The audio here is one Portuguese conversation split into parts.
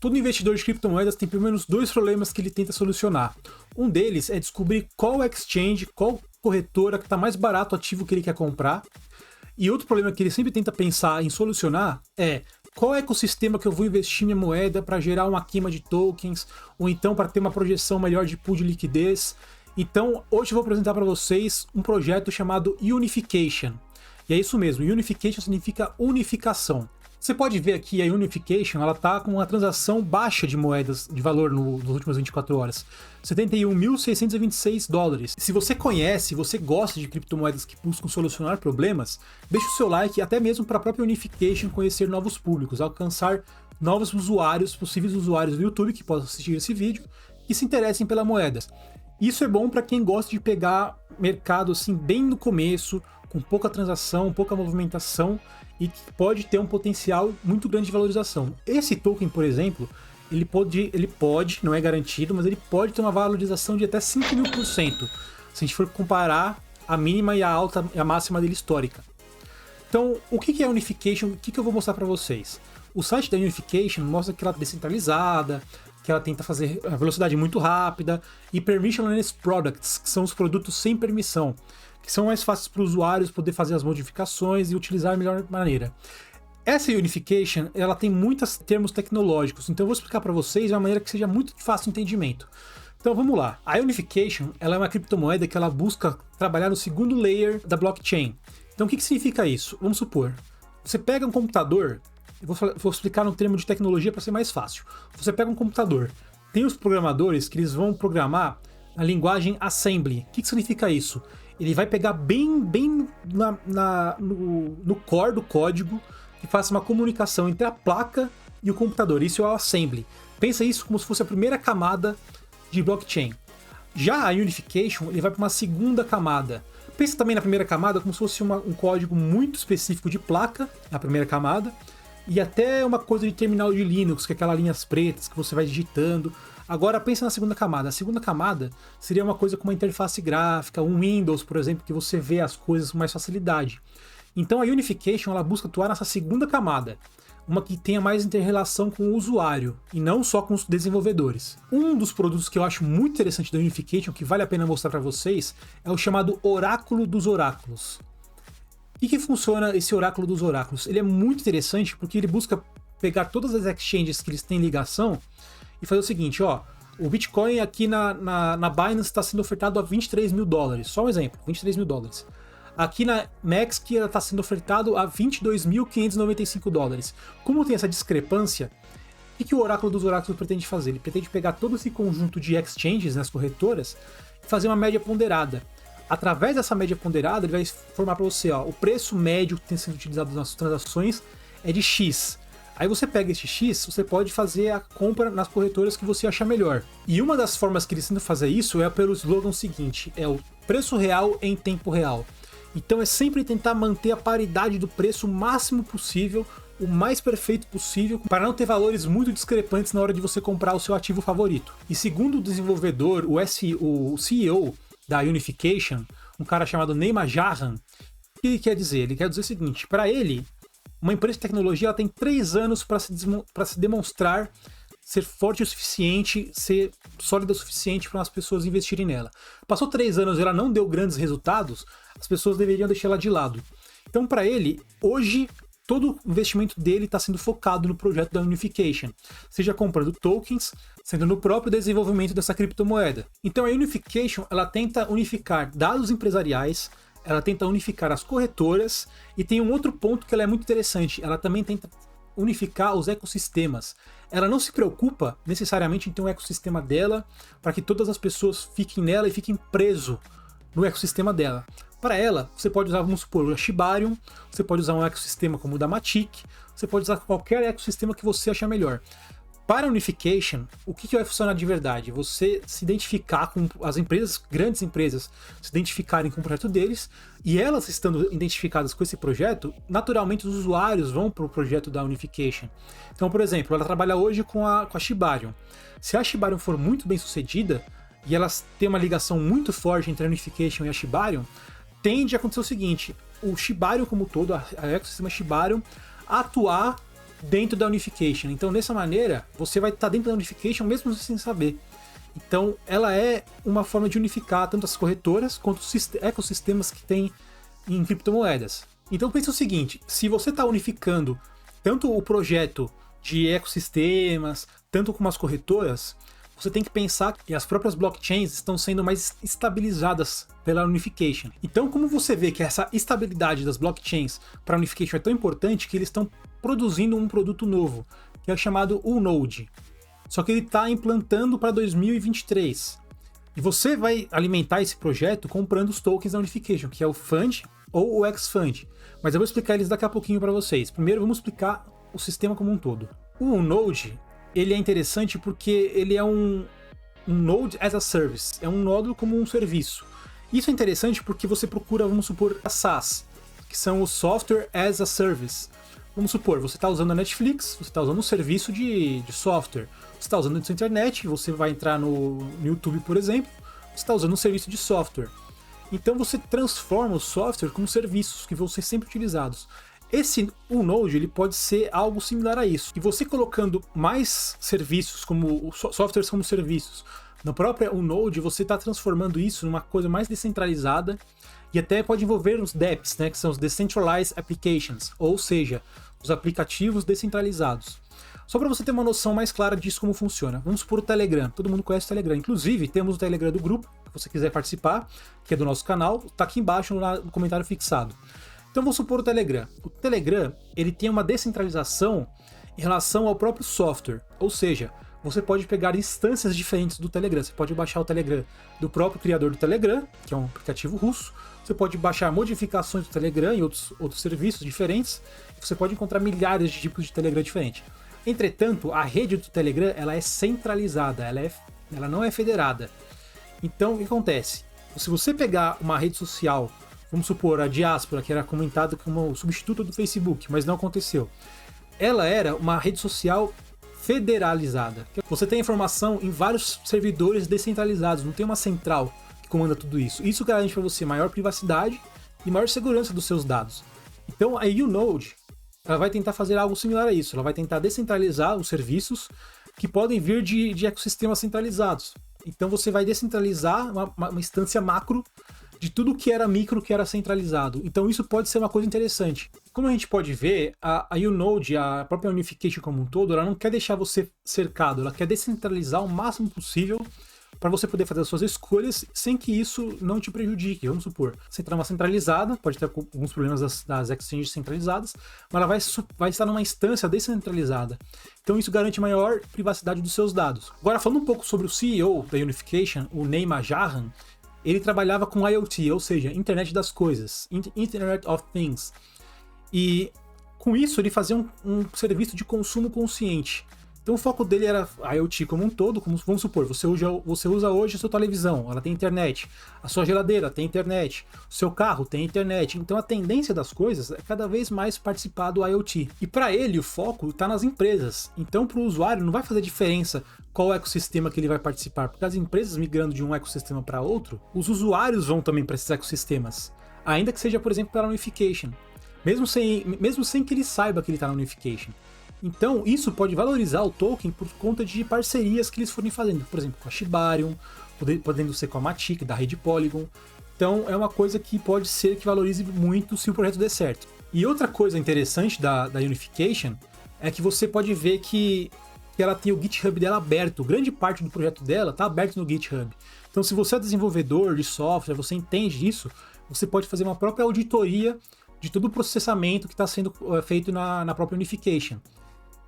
todo investidor de criptomoedas tem pelo menos dois problemas que ele tenta solucionar. Um deles é descobrir qual exchange, qual corretora que está mais barato o ativo que ele quer comprar. E outro problema que ele sempre tenta pensar em solucionar é qual ecossistema que eu vou investir minha moeda para gerar uma queima de tokens, ou então para ter uma projeção melhor de pool de liquidez. Então, hoje eu vou apresentar para vocês um projeto chamado Unification. E é isso mesmo, Unification significa unificação. Você pode ver aqui a Unification, ela está com uma transação baixa de moedas de valor nas últimas 24 horas. 71.626 dólares. Se você conhece, você gosta de criptomoedas que buscam solucionar problemas, deixe o seu like até mesmo para a própria Unification conhecer novos públicos, alcançar novos usuários, possíveis usuários do YouTube que possam assistir esse vídeo e se interessem pela moeda. Isso é bom para quem gosta de pegar mercado assim bem no começo, com pouca transação, pouca movimentação e que pode ter um potencial muito grande de valorização. Esse token, por exemplo, ele pode, não é garantido, mas ele pode ter uma valorização de até 5.000%, se a gente for comparar a mínima e a máxima dele histórica. Então, o que é a Unification? O que eu vou mostrar para vocês? O site da Unification mostra que ela é descentralizada, que ela tenta fazer a velocidade muito rápida, e Permissionless Products, que são os produtos sem permissão, que são mais fáceis para os usuários poder fazer as modificações e utilizar da melhor maneira. Essa Unification, ela tem muitos termos tecnológicos, então eu vou explicar para vocês de uma maneira que seja muito de fácil entendimento. Então vamos lá. A Unification, ela é uma criptomoeda que ela busca trabalhar no segundo layer da blockchain. Então o que significa isso? Vamos supor, você pega um computador, eu vou explicar no termo de tecnologia para ser mais fácil. Você pega um computador, tem os programadores que eles vão programar na linguagem Assembly. O que significa isso? Ele vai pegar bem no core do código que faça uma comunicação entre a placa e o computador. Isso é o Assembly. Pensa isso como se fosse a primeira camada de blockchain. Já a Unification, ele vai para uma segunda camada. Pensa também na primeira camada como se fosse um código muito específico de placa, a primeira camada, e até uma coisa de terminal de Linux, que é aquelas linhas pretas que você vai digitando. Agora pensa na segunda camada. A segunda camada seria uma coisa como uma interface gráfica, um Windows, por exemplo, que você vê as coisas com mais facilidade. Então a Unification, ela busca atuar nessa segunda camada, uma que tenha mais inter-relação com o usuário e não só com os desenvolvedores. Um dos produtos que eu acho muito interessante da Unification, que vale a pena mostrar para vocês, é o chamado Oráculo dos Oráculos. E que funciona esse Oráculo dos Oráculos? Ele é muito interessante porque ele busca pegar todas as exchanges que eles têm ligação e fazer o seguinte, ó, o Bitcoin aqui na Binance está sendo ofertado a 23 mil dólares, só um exemplo, 23 mil dólares. Aqui na Max que está sendo ofertado a 22.595 dólares. Como tem essa discrepância, o que o Oráculo dos Oráculos pretende fazer? Ele pretende pegar todo esse conjunto de exchanges nas corretoras e fazer uma média ponderada. Através dessa média ponderada, ele vai informar para você, ó, o preço médio que tem sido utilizado nas transações é de X. Aí você pega esse X, você pode fazer a compra nas corretoras que você achar melhor. E uma das formas que eles tentam fazer isso é pelo slogan seguinte, é o preço real em tempo real. Então é sempre tentar manter a paridade do preço o máximo possível, o mais perfeito possível, para não ter valores muito discrepantes na hora de você comprar o seu ativo favorito. E segundo o desenvolvedor, o CEO da Unification, um cara chamado Neema Jahan, o que ele quer dizer? Ele quer dizer o seguinte, para ele, uma empresa de tecnologia ela tem 3 anos para se demonstrar ser forte o suficiente, ser sólida o suficiente para as pessoas investirem nela. Passou 3 anos e ela não deu grandes resultados, as pessoas deveriam deixar ela de lado. Então, para ele, hoje, todo o investimento dele está sendo focado no projeto da Unification, seja comprando tokens, sendo no próprio desenvolvimento dessa criptomoeda. Então, a Unification ela tenta unificar dados empresariais, ela tenta unificar as corretoras, e tem um outro ponto que ela é muito interessante, ela também tenta unificar os ecossistemas. Ela não se preocupa necessariamente em ter um ecossistema dela para que todas as pessoas fiquem nela e fiquem preso no ecossistema dela. Para ela, você pode usar, vamos supor, o Shibarium, você pode usar um ecossistema como o da Matic, você pode usar qualquer ecossistema que você achar melhor. Para a Unification, o que vai funcionar de verdade? Você se identificar com as empresas, grandes empresas, se identificarem com o projeto deles, e elas estando identificadas com esse projeto, naturalmente os usuários vão para o projeto da Unification. Então, por exemplo, ela trabalha hoje com a Shibarium. Se a Shibarium for muito bem sucedida, e elas têm uma ligação muito forte entre a Unification e a Shibarium, tende a acontecer o seguinte, o Shibarium como todo, a ecossistema Shibarium, atuar dentro da Unification. Então, dessa maneira, você vai estar dentro da Unification mesmo sem saber. Então, ela é uma forma de unificar tanto as corretoras quanto os ecossistemas que tem em criptomoedas. Então, pense o seguinte, se você está unificando tanto o projeto de ecossistemas, tanto como as corretoras, você tem que pensar que as próprias blockchains estão sendo mais estabilizadas pela Unification. Então, como você vê que essa estabilidade das blockchains para a Unification é tão importante que eles estão produzindo um produto novo, que é chamado uNode. Só que ele está implantando para 2023. E você vai alimentar esse projeto comprando os tokens da Unification, que é o Fund ou o Xfund. Mas eu vou explicar eles daqui a pouquinho para vocês. Primeiro, vamos explicar o sistema como um todo. O uNode, ele é interessante porque ele é um Node as a Service. É um nódulo como um serviço. Isso é interessante porque você procura, vamos supor, a SaaS, que são o Software as a Service. Vamos supor, você está usando a Netflix, você está usando um serviço de software. Você está usando a sua internet, você vai entrar no YouTube, por exemplo, você está usando um serviço de software. Então você transforma o software como serviços que vão ser sempre utilizados. Esse uNode, ele pode ser algo similar a isso. E você colocando mais serviços, como softwares como serviços, na própria uNode, você está transformando isso numa coisa mais descentralizada e até pode envolver os DApps, né, que são os Decentralized Applications, ou seja, os aplicativos descentralizados. Só para você ter uma noção mais clara disso como funciona. Vamos supor o Telegram. Todo mundo conhece o Telegram. Inclusive, temos o Telegram do grupo, se você quiser participar, que é do nosso canal, está aqui embaixo no comentário fixado. Então vamos supor o Telegram. O Telegram, ele tem uma descentralização em relação ao próprio software. Ou seja, você pode pegar instâncias diferentes do Telegram. Você pode baixar o Telegram do próprio criador do Telegram, que é um aplicativo russo. Você pode baixar modificações do Telegram e outros serviços diferentes. Você pode encontrar milhares de tipos de Telegram diferentes. Entretanto, a rede do Telegram, ela é centralizada, ela não é federada. Então, o que acontece? Se você pegar uma rede social, vamos supor a Diaspora, que era comentada como o substituto do Facebook, mas não aconteceu. Ela era uma rede social federalizada. Você tem informação em vários servidores descentralizados, não tem uma central que comanda tudo isso. Isso garante para você maior privacidade e maior segurança dos seus dados. Então, a uNode, ela vai tentar fazer algo similar a isso. Ela vai tentar descentralizar os serviços que podem vir de ecossistemas centralizados. Então você vai descentralizar uma instância macro de tudo que era micro, que era centralizado. Então isso pode ser uma coisa interessante. Como a gente pode ver, a uNode, a própria Unification como um todo, ela não quer deixar você cercado, ela quer descentralizar o máximo possível para você poder fazer as suas escolhas sem que isso não te prejudique. Vamos supor, você está numa centralizada, pode ter alguns problemas das exchanges centralizadas, mas ela vai estar numa instância descentralizada. Então isso garante maior privacidade dos seus dados. Agora, falando um pouco sobre o CEO da Unification, o Neema Jahan, ele trabalhava com IoT, ou seja, Internet das Coisas, Internet of Things. E com isso ele fazia um serviço de consumo consciente. Então o foco dele era a IoT como um todo, como vamos supor, você usa hoje a sua televisão, ela tem internet, a sua geladeira tem internet, o seu carro tem internet, então a tendência das coisas é cada vez mais participar do IoT. E para ele o foco está nas empresas, então para o usuário não vai fazer diferença qual ecossistema que ele vai participar, porque as empresas migrando de um ecossistema para outro, os usuários vão também para esses ecossistemas, ainda que seja, por exemplo, para a Unification, mesmo sem que ele saiba que ele está na Unification. Então, isso pode valorizar o token por conta de parcerias que eles forem fazendo, por exemplo, com a Shibarium, podendo ser com a Matic, da rede Polygon. Então, é uma coisa que pode ser que valorize muito se o projeto der certo. E outra coisa interessante da Unification é que você pode ver que ela tem o GitHub dela aberto. Grande parte do projeto dela está aberto no GitHub. Então, se você é desenvolvedor de software, você entende isso, você pode fazer uma própria auditoria de todo o processamento que está sendo feito na própria Unification.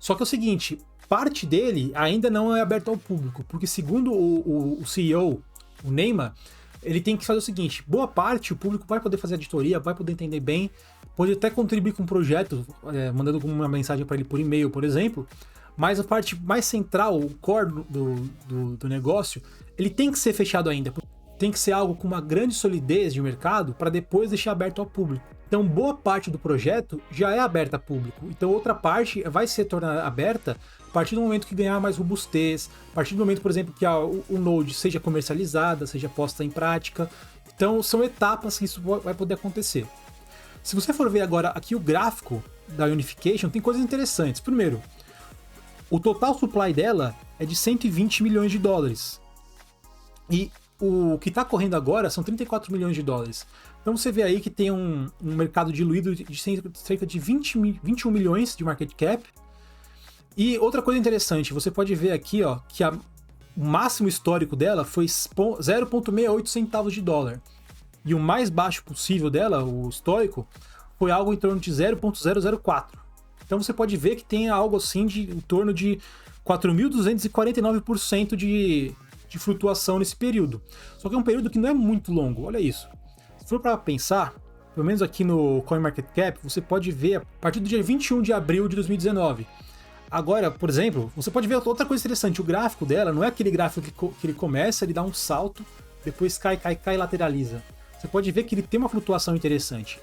Só que é o seguinte, parte dele ainda não é aberto ao público, porque segundo o CEO, o Neema, ele tem que fazer o seguinte, boa parte o público vai poder fazer auditoria, vai poder entender bem, pode até contribuir com o projeto, mandando uma mensagem para ele por e-mail, por exemplo, mas a parte mais central, o core do negócio, ele tem que ser fechado ainda, tem que ser algo com uma grande solidez de mercado para depois deixar aberto ao público. Então, boa parte do projeto já é aberta a público. Então, outra parte vai se tornar aberta a partir do momento que ganhar mais robustez, a partir do momento, por exemplo, que o Node seja comercializada, seja posta em prática. Então, são etapas que isso vai poder acontecer. Se você for ver agora aqui o gráfico da Unification, tem coisas interessantes. Primeiro, o total supply dela é de 120 milhões de dólares. E o que está correndo agora são 34 milhões de dólares. Então você vê aí que tem um mercado diluído de cerca de 21 milhões de market cap. E outra coisa interessante, você pode ver aqui, ó, que o máximo histórico dela foi 0,68 centavos de dólar. E o mais baixo possível dela, o histórico, foi algo em torno de 0,004. Então você pode ver que tem algo assim em torno de 4.249% de flutuação nesse período. Só que é um período que não é muito longo, olha isso. Se for para pensar, pelo menos aqui no CoinMarketCap, você pode ver a partir do dia 21 de abril de 2019. Agora, por exemplo, você pode ver outra coisa interessante, o gráfico dela não é aquele gráfico que ele começa, ele dá um salto, depois cai e lateraliza. Você pode ver que ele tem uma flutuação interessante.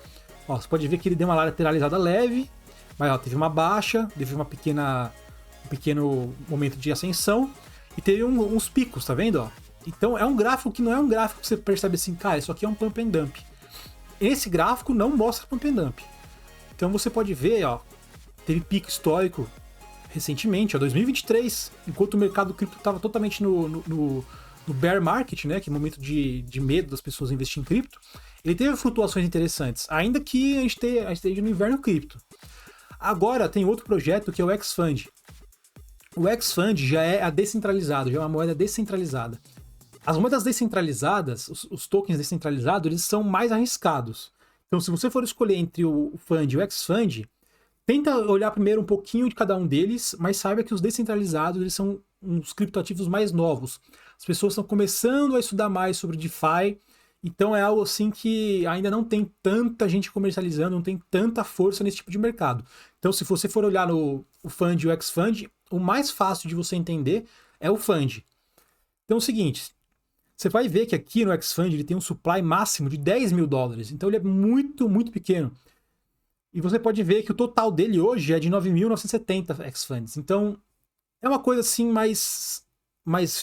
Ó, você pode ver que ele deu uma lateralizada leve, mas ó, teve uma baixa, teve um pequeno momento de ascensão e teve uns picos, tá vendo? Ó? Então é um gráfico que não é um gráfico que você percebe assim, cara, isso aqui é um pump and dump. Esse gráfico não mostra pump and dump. Então você pode ver, ó, teve pico histórico recentemente, ó, 2023, enquanto o mercado cripto estava totalmente no bear market, né, que é o momento de medo das pessoas investirem em cripto, ele teve flutuações interessantes, ainda que a gente esteja no inverno cripto. Agora tem outro projeto que é o X-Fund. O X-Fund já é descentralizado, já é uma moeda descentralizada. As moedas descentralizadas, os tokens descentralizados, eles são mais arriscados. Então, se você for escolher entre o Fund e o X-Fund, tenta olhar primeiro um pouquinho de cada um deles, mas saiba que os descentralizados eles são uns criptoativos mais novos. As pessoas estão começando a estudar mais sobre DeFi, então é algo assim que ainda não tem tanta gente comercializando, não tem tanta força nesse tipo de mercado. Então, se você for olhar no Fund e o X-Fund, o mais fácil de você entender é o Fund. Então é o seguinte, você vai ver que aqui no X-Fund ele tem um supply máximo de 10 mil dólares, então ele é muito, muito pequeno. E você pode ver que o total dele hoje é de 9.970 X-Funds. Então, é uma coisa assim mais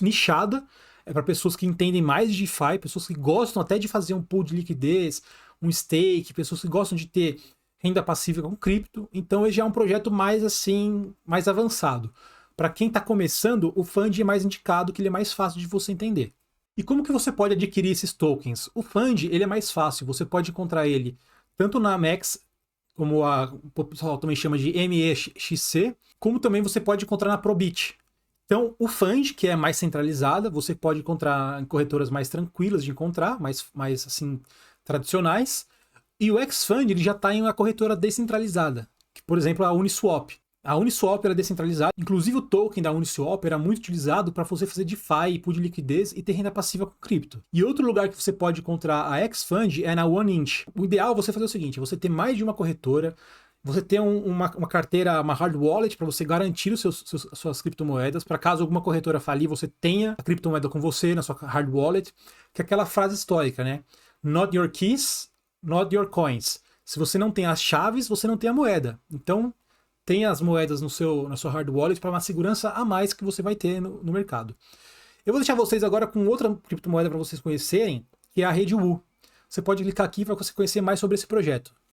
nichada. É para pessoas que entendem mais de DeFi, pessoas que gostam até de fazer um pool de liquidez, um stake, pessoas que gostam de ter renda passiva com cripto. Então, ele já é um projeto mais assim, mais avançado. Para quem está começando, o Fund é mais indicado, que ele é mais fácil de você entender. E como que você pode adquirir esses tokens? O Fund, ele é mais fácil. Você pode encontrar ele tanto na Amex, como o pessoal também chama de MEXC, como também você pode encontrar na Probit. Então, o Fund, que é mais centralizada, você pode encontrar em corretoras mais tranquilas de encontrar, mais assim, tradicionais. E o X-Fund, ele já está em uma corretora descentralizada, que, por exemplo, a Uniswap. A Uniswap era descentralizada, inclusive o token da Uniswap era muito utilizado para você fazer DeFi, pool de liquidez e ter renda passiva com cripto. E outro lugar que você pode encontrar a X-Fund é na OneInch. O ideal é você fazer o seguinte, você ter mais de uma corretora, você ter uma carteira, uma hard wallet para você garantir as suas criptomoedas, para caso alguma corretora falir, você tenha a criptomoeda com você na sua hard wallet, que é aquela frase histórica, né? Not your keys, not your coins. Se você não tem as chaves, você não tem a moeda. Então, tem as moedas na sua hard wallet para uma segurança a mais que você vai ter no mercado. Eu vou deixar vocês agora com outra criptomoeda para vocês conhecerem, que é a rede Wu. Você pode clicar aqui para você conhecer mais sobre esse projeto.